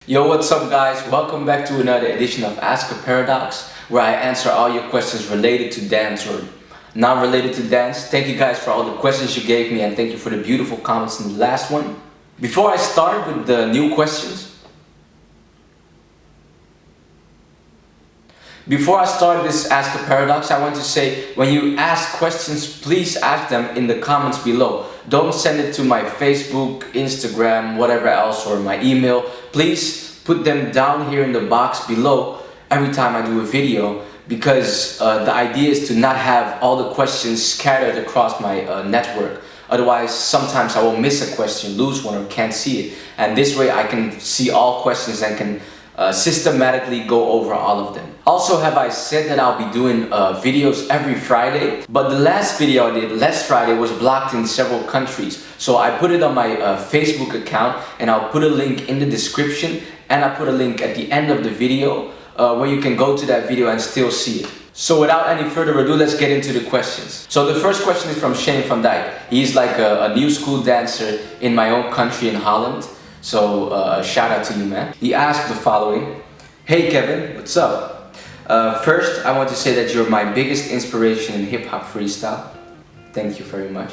Yo, what's up guys? Welcome back to another edition of Ask a Paradox, where I answer all your questions related to dance or non-related to dance. Thank you guys for all the questions you gave me, and thank you for the beautiful comments in the last one. Before I start with the new questions, Before I start this Ask a Paradox, I want to say, when you ask questions, please ask them in the comments below. Don't send it to my Facebook, Instagram, whatever else, or my email. Please put them down here in the box below every time I do a video, because the idea is to not have all the questions scattered across my network. Otherwise, sometimes I will miss a question, lose one, or can't see it. And this way I can see all questions and can systematically go over all of them. Also, have I said that I'll be doing videos every Friday, but the last video I did last Friday was blocked in several countries. So I put it on my Facebook account, and I'll put a link in the description, and I put a link at the end of the video where you can go to that video and still see it. So without any further ado, let's get into the questions. So the first question is from Shane van Dijk. He's like a new school dancer in my own country in Holland. So shout out to you, man. He asked the following: Hey Kevin, what's up? First, I want to say that you're my biggest inspiration in hip-hop freestyle. Thank you very much.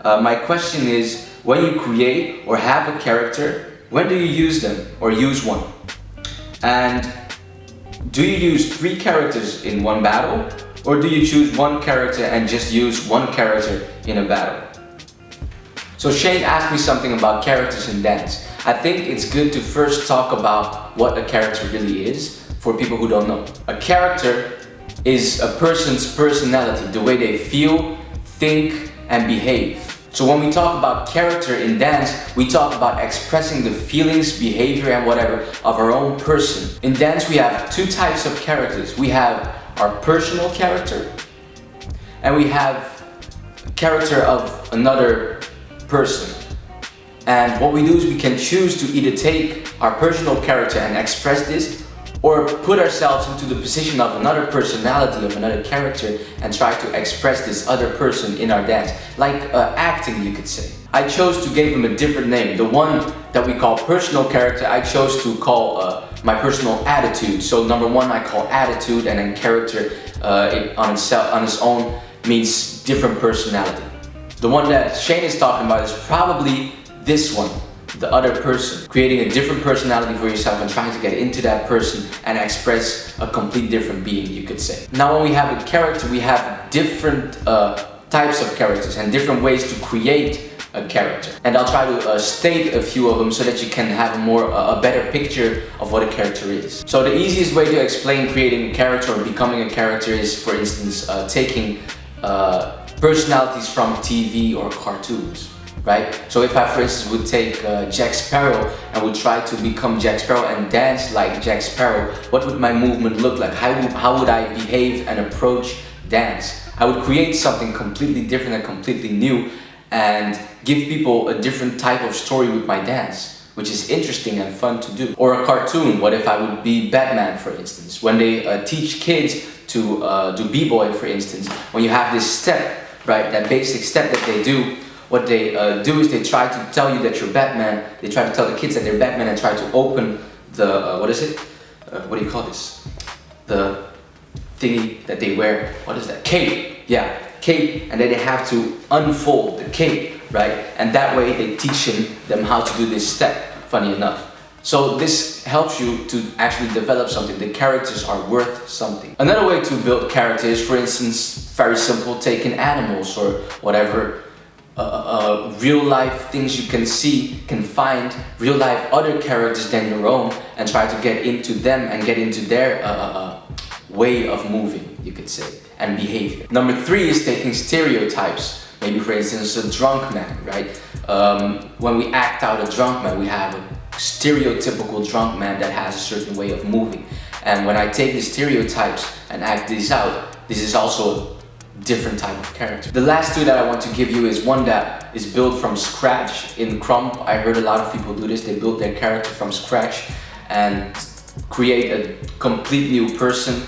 My question is, when you create or have a character, when do you use them or use one? And do you use 3 characters in one battle, or do you choose one character and just use one character in a battle? So Shane asked me something about characters in dance. I think it's good to first talk about what a character really is for people who don't know. A character is a person's personality, the way they feel, think, and behave. So when we talk about character in dance, we talk about expressing the feelings, behavior, and whatever of our own person. In dance, we have 2 types of characters. We have our personal character, and we have a character of another person. And what we do is we can choose to either take our personal character and express this, or put ourselves into the position of another personality, of another character, and try to express this other person in our dance. Like acting, you could say. I chose to give him a different name. The one that we call personal character, I chose to call my personal attitude. So number 1 I call attitude, and then character on its own means different personality. The one that Shane is talking about is probably this one, the other person. Creating a different personality for yourself and trying to get into that person and express a complete different being, you could say. Now when we have a character, we have different types of characters and different ways to create a character. And I'll try to state a few of them so that you can have a better picture of what a character is. So the easiest way to explain creating a character or becoming a character is, for instance, taking personalities from TV or cartoons, right? So if I, for instance, would take Jack Sparrow and would try to become Jack Sparrow and dance like Jack Sparrow, what would my movement look like? How would I behave and approach dance? I would create something completely different and completely new, and give people a different type of story with my dance, which is interesting and fun to do. Or a cartoon, what if I would be Batman, for instance? When they teach kids to do b-boy, for instance, when you have this step, right, that basic step that they do, what they do is they try to tell you that you're Batman. They try to tell the kids that they're Batman and try to open the, what is it? What do you call this? The thingy that they wear. What is that? Cape. Yeah, cape. And then they have to unfold the cape, right? And that way they teach them how to do this step, funny enough. So this helps you to actually develop something. The characters are worth something. Another way to build characters, for instance, very simple, taking animals or whatever, real life things you can see, can find real life other characters than your own and try to get into them and get into their way of moving, you could say, and behavior. Number 3 is taking stereotypes. Maybe, for instance, a drunk man, right? When we act out a drunk man, we have a stereotypical drunk man that has a certain way of moving. And when I take the stereotypes and act these out, this is also a different type of character. The last 2 that I want to give you is one that is built from scratch. In Crump, I heard a lot of people do this. They build their character from scratch and create a complete new person,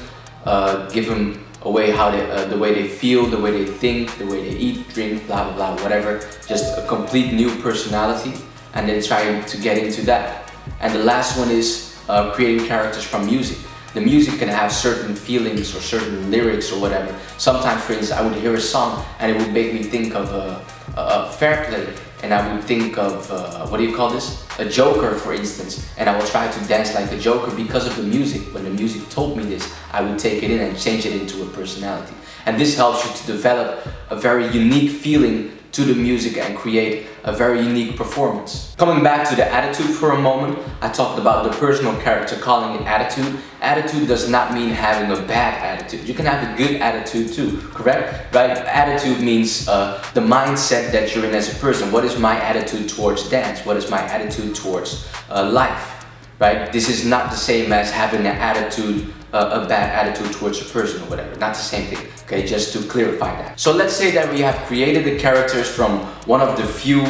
give them away how they, the way they feel, the way they think, the way they eat, drink, blah blah blah, whatever. Just a complete new personality, and then trying to get into that. And the last one is creating characters from music. The music can have certain feelings or certain lyrics or whatever. Sometimes, for instance, I would hear a song and it would make me think of fair play, and I would think of, what do you call this? A joker, for instance, and I will try to dance like a joker because of the music. When the music told me this, I would take it in and change it into a personality. And this helps you to develop a very unique feeling to the music and create a very unique performance. Coming back to the attitude for a moment, I talked about the personal character, calling it attitude. Attitude does not mean having a bad attitude. You can have a good attitude too, correct? Right? Attitude means the mindset that you're in as a person. What is my attitude towards dance? What is my attitude towards life? Right? This is not the same as having an attitude, a bad attitude towards a person or whatever. Not the same thing. Okay, just to clarify that. So let's say that we have created the characters from one of the few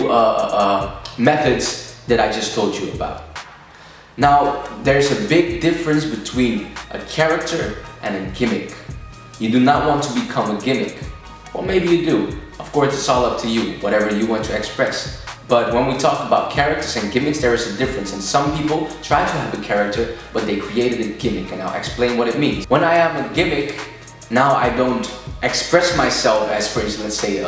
methods that I just told you about. Now, there's a big difference between a character and a gimmick. You do not want to become a gimmick. Well, maybe you do. Of course, it's all up to you, whatever you want to express. But when we talk about characters and gimmicks, there is a difference. And some people try to have a character, but they created a gimmick. And I'll explain what it means. When I have a gimmick, now I don't express myself as, for instance, let's say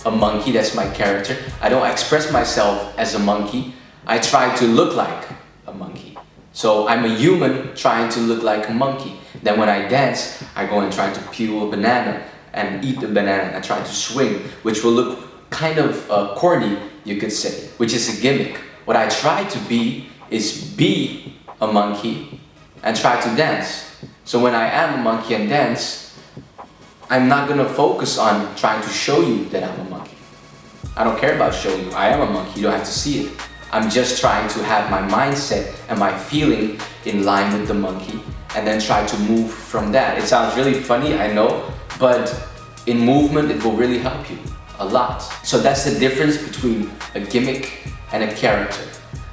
a monkey, that's my character. I don't express myself as a monkey. I try to look like a monkey. So I'm a human trying to look like a monkey. Then when I dance, I go and try to peel a banana and eat the banana and try to swing, which will look kind of corny, you could say, which is a gimmick. What I try to be is be a monkey and try to dance. So when I am a monkey and dance, I'm not gonna focus on trying to show you that I'm a monkey. I don't care about showing you. I am a monkey, you don't have to see it. I'm just trying to have my mindset and my feeling in line with the monkey and then try to move from that. It sounds really funny, I know, but in movement it will really help you a lot. So that's the difference between a gimmick and a character.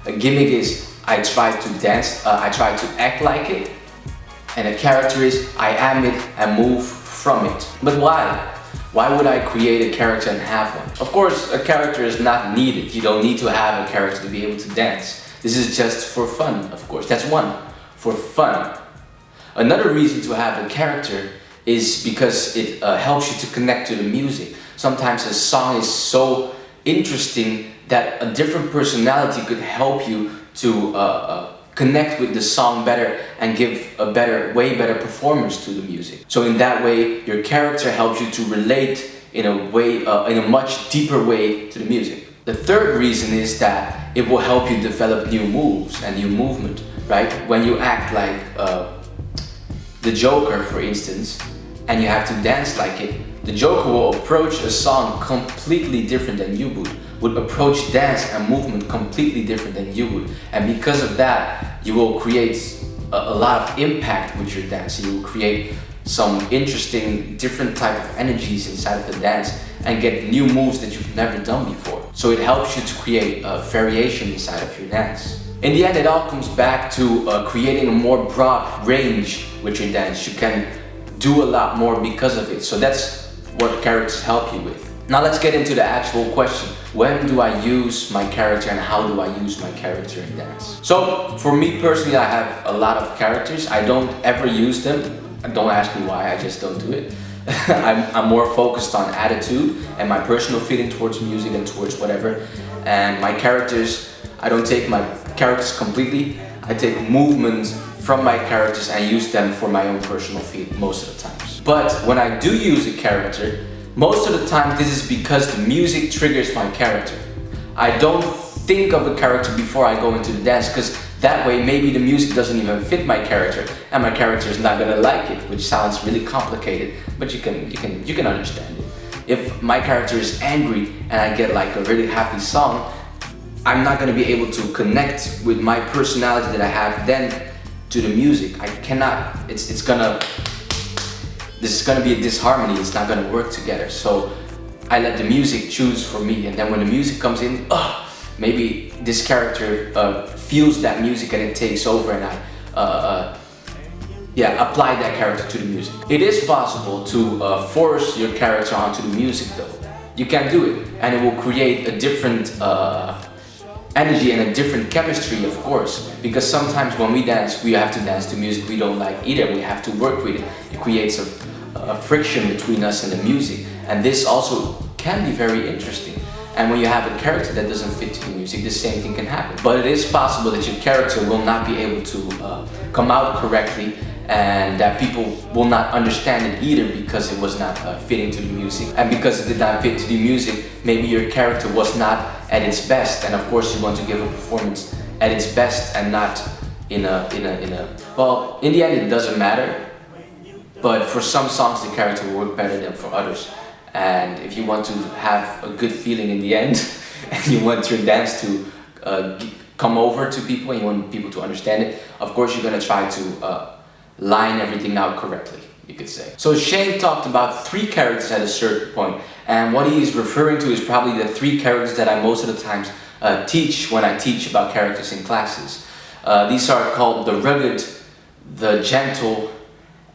A gimmick is I try to dance, I try to act like it, and a character is I am it and move from it. But why? Why would I create a character and have one? Of course, a character is not needed. You don't need to have a character to be able to dance. This is just for fun, of course. That's one, for fun. Another reason to have a character is because it helps you to connect to the music. Sometimes a song is so interesting that a different personality could help you to connect with the song better and give a way better performance to the music. So in that way, your character helps you to relate in a way, in a much deeper way to the music. The third reason is that it will help you develop new moves and new movement, right? When you act like the Joker, for instance, and you have to dance like it, the Joker will approach a song completely different than you would approach dance and movement completely different than you would. And because of that, you will create a lot of impact with your dance. You will create some interesting, different type of energies inside of the dance and get new moves that you've never done before. So it helps you to create a variation inside of your dance. In the end, it all comes back to creating a more broad range with your dance. You can do a lot more because of it. So that's what characters help you with. Now let's get into the actual question. When do I use my character and how do I use my character in dance? So for me personally, I have a lot of characters. I don't ever use them. Don't ask me why, I just don't do it. I'm more focused on attitude and my personal feeling towards music and towards whatever. And my characters, I don't take my characters completely. I take movements from my characters and use them for my own personal feeling most of the times. But when I do use a character, most of the time this is because the music triggers my character. I don't think of a character before I go into the dance, because that way maybe the music doesn't even fit my character and my character is not gonna like it, which sounds really complicated, but you can understand it. If my character is angry and I get like a really happy song, I'm not gonna be able to connect with my personality that I have then to the music. I cannot, this is gonna be a disharmony, it's not gonna work together. So I let the music choose for me, and then when the music comes in, maybe this character feels that music and it takes over, and I apply that character to the music. It is possible to force your character onto the music though. You can do it, and it will create a different energy and a different chemistry, of course, because sometimes when we dance, we have to dance to music we don't like either. We have to work with it. It creates a friction between us and the music, and this also can be very interesting. And when you have a character that doesn't fit to the music, the same thing can happen. But it is possible that your character will not be able to come out correctly, and that people will not understand it either because it was not fitting to the music. And because it did not fit to the music, maybe your character was not at its best. And of course you want to give a performance at its best and not well, in the end it doesn't matter. But for some songs the character will work better than for others. And if you want to have a good feeling in the end, and you want your dance to come over to people, and you want people to understand it, of course you're going to try to line everything out correctly, you could say. So Shane talked about 3 characters at a certain point, and what he is referring to is probably the 3 characters that I most of the times teach when I teach about characters in classes. These are called the rugged, the gentle,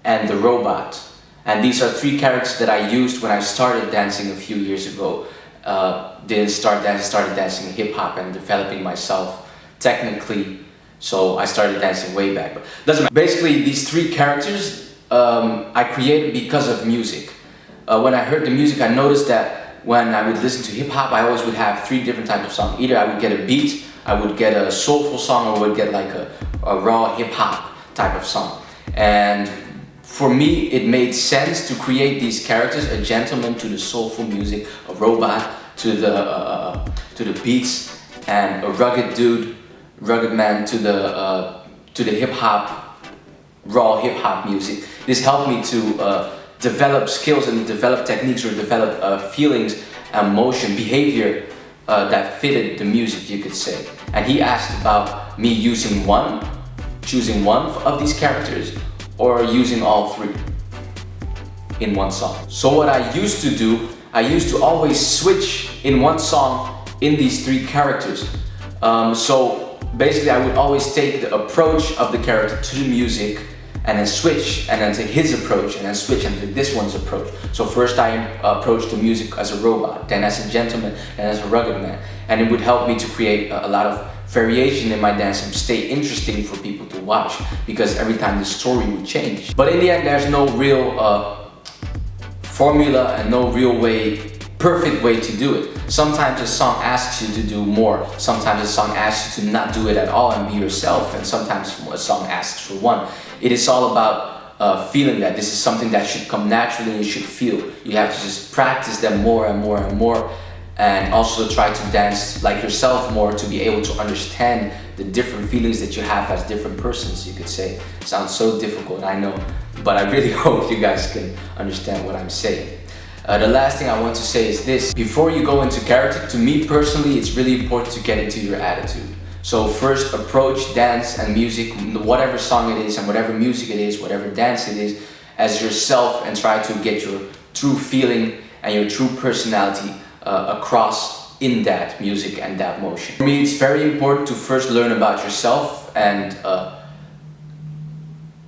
and the robot. And these are 3 characters that I used when I started dancing a few years ago. Didn't start dancing, started dancing hip hop and developing myself technically. So I started dancing way back, but doesn't matter. Basically, these 3 characters I created because of music. When I heard the music, I noticed that when I would listen to hip hop, I always would have 3 different types of songs. Either I would get a beat, I would get a soulful song, or I would get like a raw hip hop type of song. And for me, it made sense to create these characters: a gentleman to the soulful music, a robot to the beats, and a rugged man to the hip hop, raw hip hop music. This helped me to develop skills and develop techniques, or develop feelings, emotion, behavior that fitted the music, you could say. And he asked about me choosing one of these characters, or using all 3 in one song. So what I used to do, I used to always switch in one song in these 3 characters. So basically I would always take the approach of the character to the music, and then switch, and then take his approach, and then switch and take this one's approach. So first I approached the music as a robot, then as a gentleman, and as a rugged man. And it would help me to create a lot of variation in my dance and stay interesting for people to watch, because every time the story would change. But in the end, there's no real formula and no real perfect way to do it. Sometimes a song asks you to do more, sometimes a song asks you to not do it at all and be yourself, and sometimes a song asks for one. It is all about feeling that this is something that should come naturally and you should feel. You have to just practice them more and more and more, and also try to dance like yourself more to be able to understand the different feelings that you have as different persons, you could say. It sounds so difficult, I know, but I really hope you guys can understand what I'm saying. The last thing I want to say is this: before you go into character, to me personally, it's really important to get into your attitude. So first approach dance and music, whatever song it is and whatever music it is, whatever dance it is, as yourself, and try to get your true feeling and your true personality across in that music and that motion. For me, it's very important to first learn about yourself and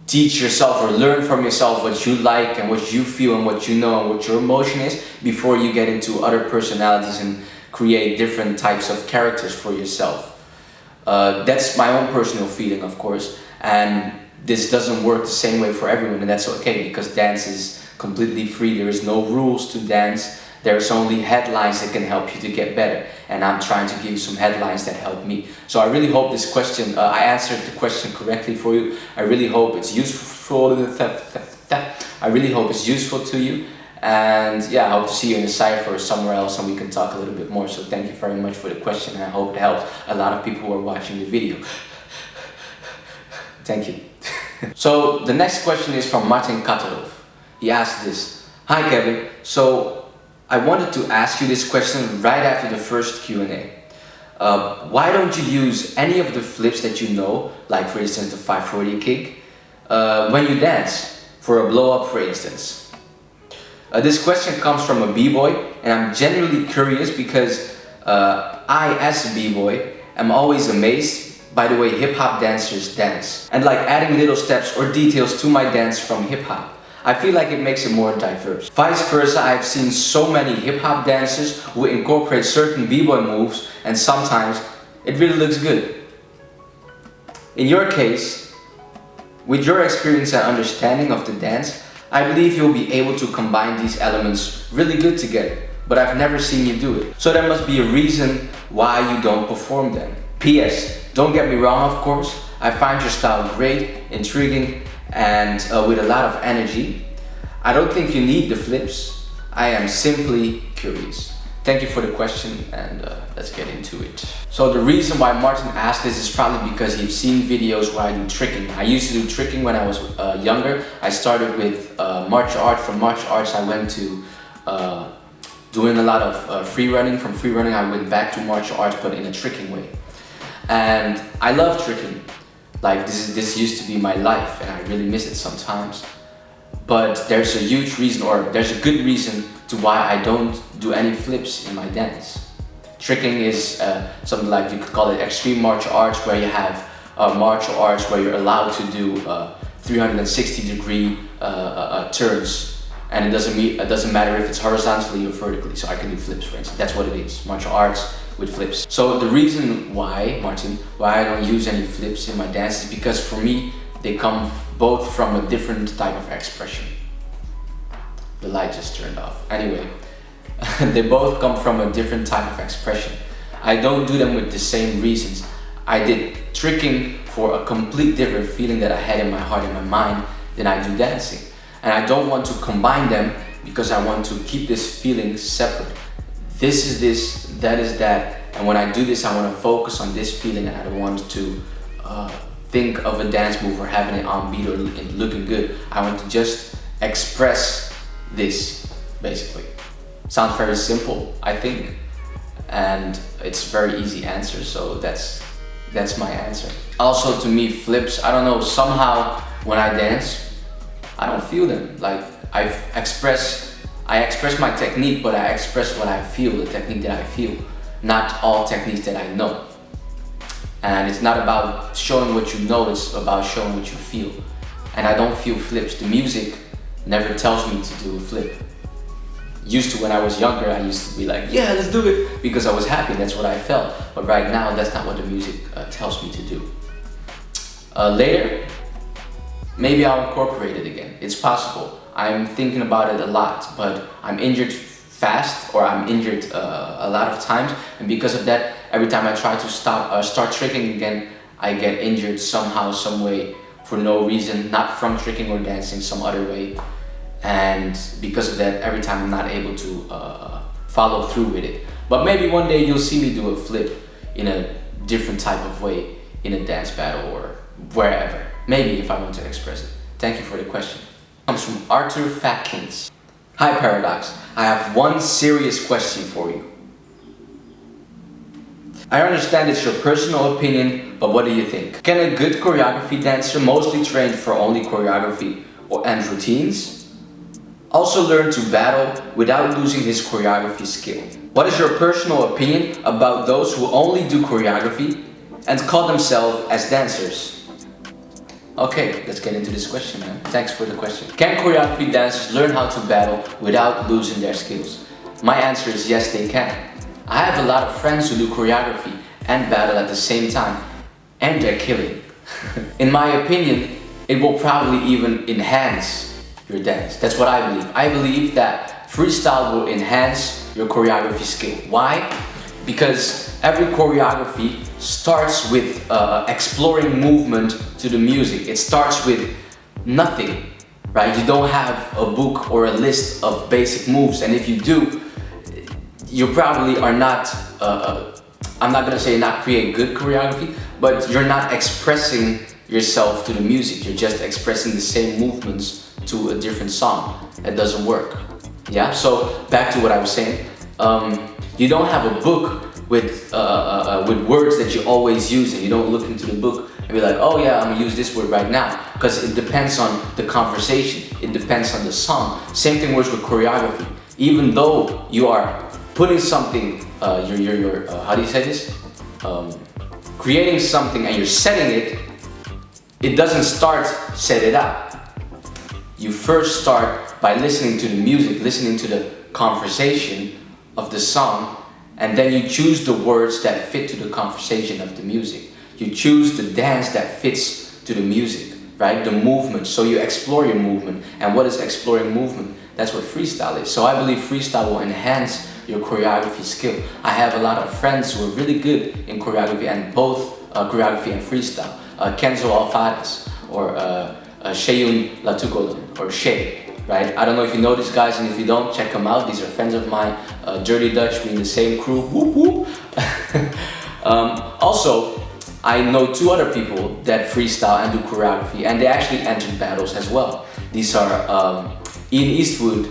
teach yourself or learn from yourself what you like and what you feel and what you know and what your emotion is, before you get into other personalities and create different types of characters for yourself. That's my own personal feeling, of course, and this doesn't work the same way for everyone, and that's okay, because dance is completely free. There is no rules to dance. There's only headlines that can help you to get better, and I'm trying to give you some headlines that help me. So I really hope this question, I answered the question correctly for you. I really hope it's useful. I really hope it's useful to you. And yeah, I hope to see you in the cypher or somewhere else, and we can talk a little bit more. So thank you very much for the question, and I hope it helps a lot of people who are watching the video. Thank you. So the next question is from Martin Katarov. He asked this: Hi Kevin, so I wanted to ask you this question right after the first Q&A. Why don't you use any of the flips that you know, like for instance the 540 kick, when you dance, for a blow up for instance? This question comes from a b-boy, and I'm genuinely curious because I, as a b-boy, am always amazed by the way hip-hop dancers dance, and like adding little steps or details to my dance from hip-hop. I feel like it makes it more diverse. Vice versa, I've seen so many hip-hop dancers who incorporate certain b-boy moves, and sometimes it really looks good. In your case, with your experience and understanding of the dance, I believe you'll be able to combine these elements really good together, but I've never seen you do it. So there must be a reason why you don't perform them. P.S. Don't get me wrong, of course, I find your style great, intriguing, and with a lot of energy. I don't think you need the flips. I am simply curious. Thank you for the question, and let's get into it. So the reason why Martin asked this is probably because he's seen videos where I do tricking. I used to do tricking when I was younger. I started with martial arts. From martial arts I went to doing a lot of free running. From free running I went back to martial arts, but in a tricking way. And I love tricking. Like this used to be my life, and I really miss it sometimes. But there's a huge reason, or there's a good reason to why I don't do any flips in my dance. Tricking is something like, you could call it extreme martial arts, where you have martial arts where you're allowed to do 360-degree turns, and it doesn't matter if it's horizontally or vertically. So I can do flips, for instance. That's what it is, martial arts with flips. So the reason why, Martin, why I don't use any flips in my dance is because for me they come both from a different type of expression. The light just turned off. Anyway, they both come from a different type of expression. I don't do them with the same reasons. I did tricking for a complete different feeling that I had in my heart and my mind than I do dancing. And I don't want to combine them because I want to keep this feeling separate. This is this, that is that. And when I do this, I want to focus on this feeling, and I don't want to think of a dance move or having it on beat or looking good. I want to just express this, basically. Sounds very simple, I think, and it's a very easy answer, so that's my answer. Also, to me, flips, I don't know, somehow when I dance, I don't feel them. Like, I express my technique, but I express what I feel, the technique that I feel, not all techniques that I know. And it's not about showing what you know, it's about showing what you feel. And I don't feel flips. The music never tells me to do a flip. Used to, when I was younger, I used to be like, yeah, let's do it, because I was happy, that's what I felt. But right now, that's not what the music tells me to do. Later, maybe I'll incorporate it again. It's possible. I'm thinking about it a lot, but I'm injured fast, or I'm injured a lot of times, and because of that, every time I try to start tricking again, I get injured somehow, some way, for no reason, not from tricking or dancing, some other way. And because of that, every time I'm not able to follow through with it. But maybe one day you'll see me do a flip in a different type of way, in a dance battle or wherever. Maybe, if I want to express it. Thank you for the question. It comes from Arthur Fatkins. Hi Paradox, I have one serious question for you. I understand it's your personal opinion, but what do you think? Can a good choreography dancer, mostly trained for only choreography and routines, also learn to battle without losing his choreography skill? What is your personal opinion about those who only do choreography and call themselves as dancers? Okay, let's get into this question, man. Thanks for the question. Can choreography dancers learn how to battle without losing their skills? My answer is yes, they can. I have a lot of friends who do choreography and battle at the same time, and they're killing. In my opinion, it will probably even enhance your dance. That's what I believe. I believe that freestyle will enhance your choreography skill. Why? Because every choreography starts with exploring movement to the music. It starts with nothing, right? You don't have a book or a list of basic moves, and if you do, you probably are not, I'm not gonna say not create good choreography, but you're not expressing yourself to the music. You're just expressing the same movements to a different song. That doesn't work. Yeah, so back to what I was saying. You don't have a book with words that you always use, and you don't look into the book and be like, oh yeah, I'm gonna use this word right now, because it depends on the conversation, it depends on the song. Same thing works with choreography. Even though you are putting something, you're how do you say this? Creating something and you're setting it, it doesn't start set it up. You first start by listening to the music, listening to the conversation of the song, and then you choose the words that fit to the conversation of the music. You choose the dance that fits to the music, right? The movement, so you explore your movement. And what is exploring movement? That's what freestyle is. So I believe freestyle will enhance your choreography skill. I have a lot of friends who are really good in choreography, and both choreography and freestyle. Kenzo Alvarez or Sheyun Latugolan or Shay, right? I don't know if you know these guys, and if you don't, check them out. These are friends of mine. Dirty Dutch, we in the same crew. Whoop whoop. Also, I know two other people that freestyle and do choreography, and they actually entered battles as well. These are Ian Eastwood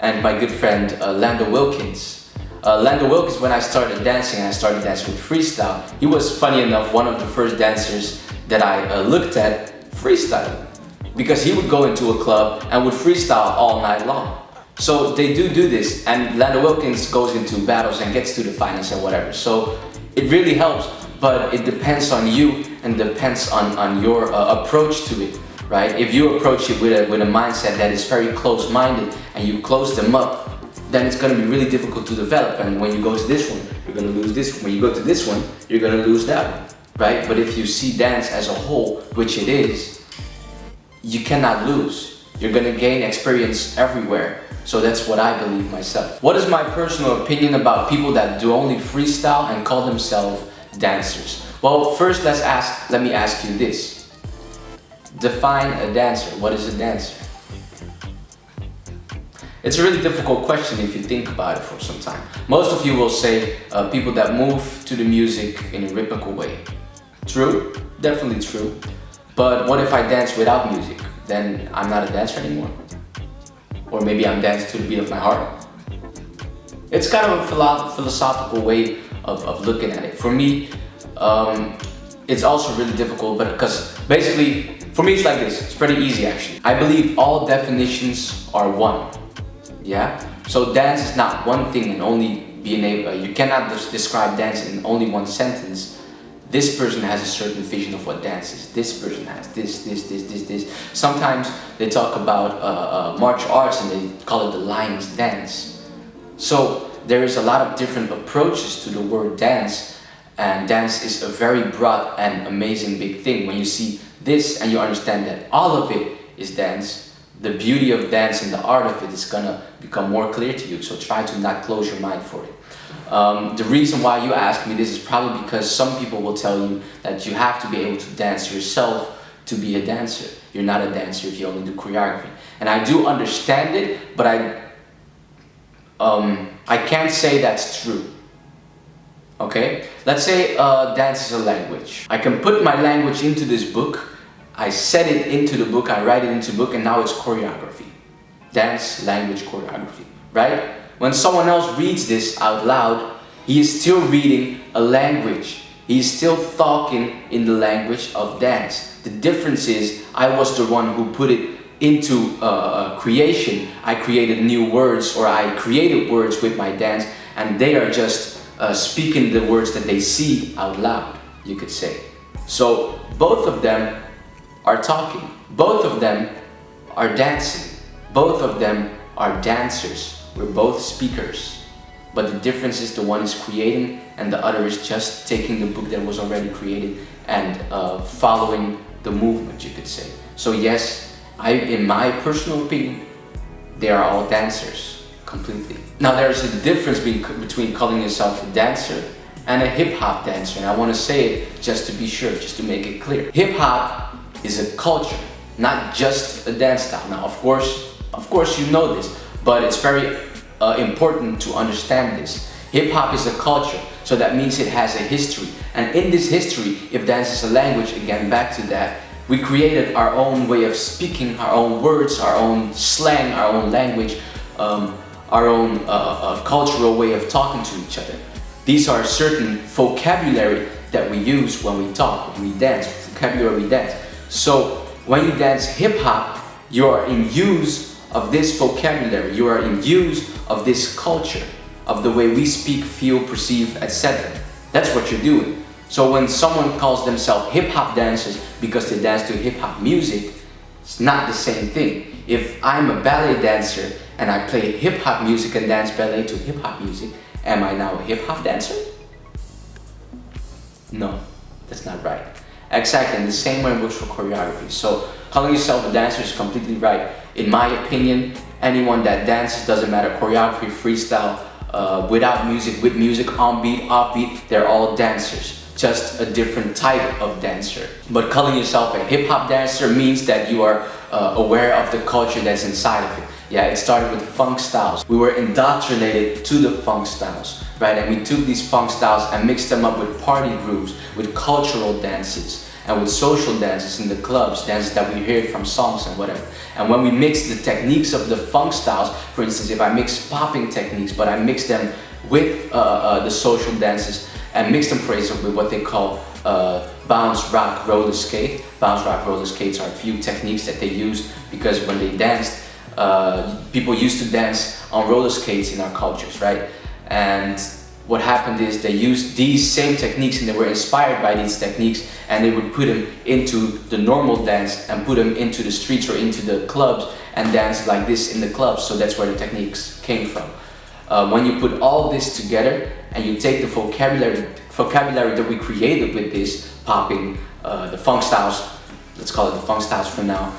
and my good friend Lando Wilkins. Lando Wilkins, when I started dancing, and I started dancing with freestyle, he was, funny enough, one of the first dancers that I looked at freestyling, because he would go into a club and would freestyle all night long. So they do this, and Lando Wilkins goes into battles and gets to the finals and whatever. So it really helps, but it depends on you and depends on your approach to it, right? If you approach it with a mindset that is very close-minded and you close them up, then it's going to be really difficult to develop. And when you go to this one, you're going to lose this one. When you go to this one, you're going to lose that one, right? But if you see dance as a whole, which it is, you cannot lose. You're going to gain experience everywhere. So that's what I believe myself. What is my personal opinion about people that do only freestyle and call themselves dancers? Well, first let me ask you this. Define a dancer. What is a dancer? It's a really difficult question if you think about it for some time. Most of you will say people that move to the music in a rhythmical way. True, definitely true. But what if I dance without music? Then I'm not a dancer anymore. Or maybe I'm dancing to the beat of my heart. It's kind of a philosophical way of looking at it. For me, it's also really difficult, but because basically, for me it's like this. It's pretty easy actually. I believe all definitions are one. Yeah? So dance is not one thing and only being able, you cannot describe dance in only one sentence. This person has a certain vision of what dance is. This person has this. Sometimes they talk about martial arts and they call it the lion's dance. So there is a lot of different approaches to the word dance, and dance is a very broad and amazing big thing. When you see this and you understand that all of it is dance, the beauty of dance and the art of it is gonna become more clear to you. So try to not close your mind for it. The reason why you ask me this is probably because some people will tell you that you have to be able to dance yourself to be a dancer. You're not a dancer if you only do choreography. And I do understand it, but I can't say that's true. Okay? Let's say dance is a language. I can put my language into this book, I set it into the book, I write it into the book, and now it's choreography. Dance, language, choreography, right? When someone else reads this out loud, he is still reading a language. He is still talking in the language of dance. The difference is, I was the one who put it into creation. I created new words, or I created words with my dance, and they are just speaking the words that they see out loud, you could say. So both of them are talking. Both of them are dancing. Both of them are dancers. We're both speakers. But the difference is the one is creating and the other is just taking the book that was already created and following the movement, you could say. So yes, in my personal opinion, they are all dancers, completely. Now there's a difference between calling yourself a dancer and a hip-hop dancer, and I want to say it just to be sure, just to make it clear. Hip-hop is a culture, not just a dance style. Now of course you know this, but it's very important to understand this. Hip-hop is a culture, so that means it has a history. And in this history, if dance is a language, again back to that, we created our own way of speaking, our own words, our own slang, our own language, our own cultural way of talking to each other. These are certain vocabulary that we use when we talk, when we dance, vocabulary we dance. So when you dance hip-hop, you are in use of this vocabulary, you are in use of this culture, of the way we speak, feel, perceive, etc. That's what you're doing. So when someone calls themselves hip-hop dancers because they dance to hip-hop music, it's not the same thing. If I'm a ballet dancer and I play hip-hop music and dance ballet to hip-hop music, Am I now a hip-hop dancer? No, that's not right. Exactly, and the same way works for choreography. So calling yourself a dancer is completely right. In my opinion, anyone that dances, doesn't matter, choreography, freestyle, without music, with music, on beat, off beat, they're all dancers. Just a different type of dancer. But calling yourself a hip-hop dancer means that you are aware of the culture that's inside of it. Yeah, it started with funk styles. We were indoctrinated to the funk styles, right? And we took these funk styles and mixed them up with party grooves, with cultural dances, and with social dances in the clubs, dances that we hear from songs and whatever. And when we mix the techniques of the funk styles, for instance, if I mix popping techniques, but I mix them with the social dances, and mix them, for example, with what they call bounce, rock, roller skate. Bounce, rock, roller skates are a few techniques that they used because when they danced, people used to dance on roller skates in our cultures, right? And what happened is they used these same techniques and they were inspired by these techniques, and they would put them into the normal dance and put them into the streets or into the clubs and dance like this in the clubs. So that's where the techniques came from. When you put all this together and you take the vocabulary that we created with this popping, the funk styles, let's call it the funk styles for now,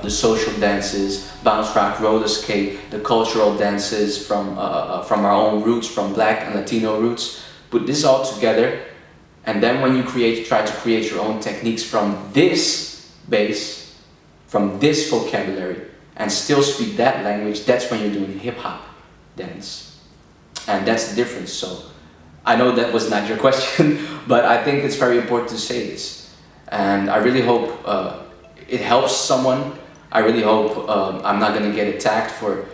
the social dances, bounce, rock, roller skate, the cultural dances from our own roots, from Black and Latino roots, put this all together, and then when you try to create your own techniques from this base, from this vocabulary, and still speak that language, that's when you're doing hip-hop dance. And that's the difference. So I know that was not your question, but I think it's very important to say this. And I really hope it helps someone. I really hope I'm not going to get attacked for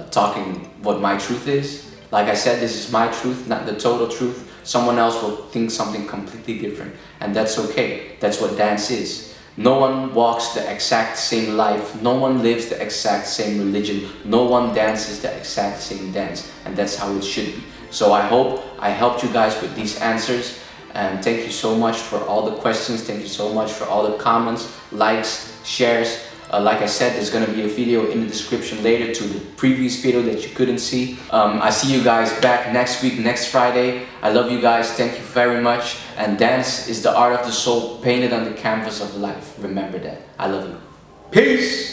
talking what my truth is. Like I said, this is my truth, not the total truth. Someone else will think something completely different, and that's okay. That's what dance is. No one walks the exact same life, no one lives the exact same religion, no one dances the exact same dance, and that's how it should be. So I hope I helped you guys with these answers, and thank you so much for all the questions, thank you so much for all the comments, likes, shares. Like I said, there's going to be a video in the description later to the previous video that you couldn't see. I see you guys back next week, next Friday. I love you guys, thank you very much. And dance is the art of the soul painted on the canvas of life. Remember that. I love you. Peace!